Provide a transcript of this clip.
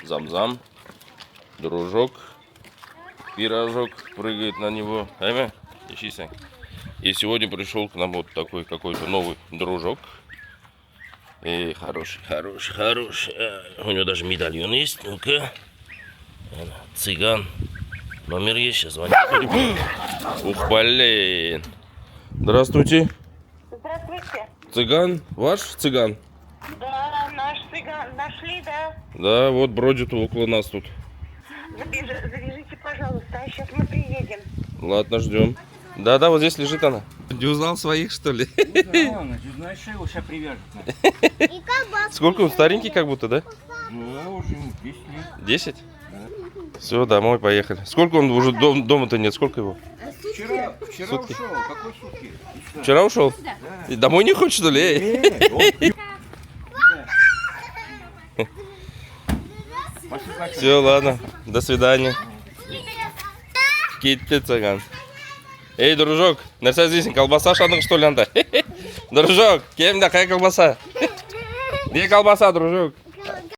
Зам-зам. Дружок. Пирожок прыгает на него. И сегодня пришел к нам вот такой какой-то новый дружок. И хороший. У него даже медальон есть. Ну-ка. Цыган. Номер есть, сейчас звоню. Ух, блин. Здравствуйте. Здравствуйте. Цыган? Ваш цыган? Да, наш цыган. Нашли, да? Да, вот бродит около нас тут. Завяжите, пожалуйста, а сейчас мы приедем. Ладно, ждем. Да, вот здесь лежит она. Не узнал своих, что ли? Да, ладно, ты знаешь, что его сейчас привяжут. Сколько он старенький, как будто, да? Да, уже 10 лет. 10? Все, домой поехали. Сколько он уже дома-то нет? Сколько его? Вчера Сутки. ушел. Какой сутки? Вчера ушел? И домой не хочет, что ли? Эй? Все, ладно. До свидания. Кетти цыган. Эй, дружок, нәрсе іздейсің? Колбаса шандың, что ли, анда? Дружок, кем да, какая колбаса? Где колбаса, дружок?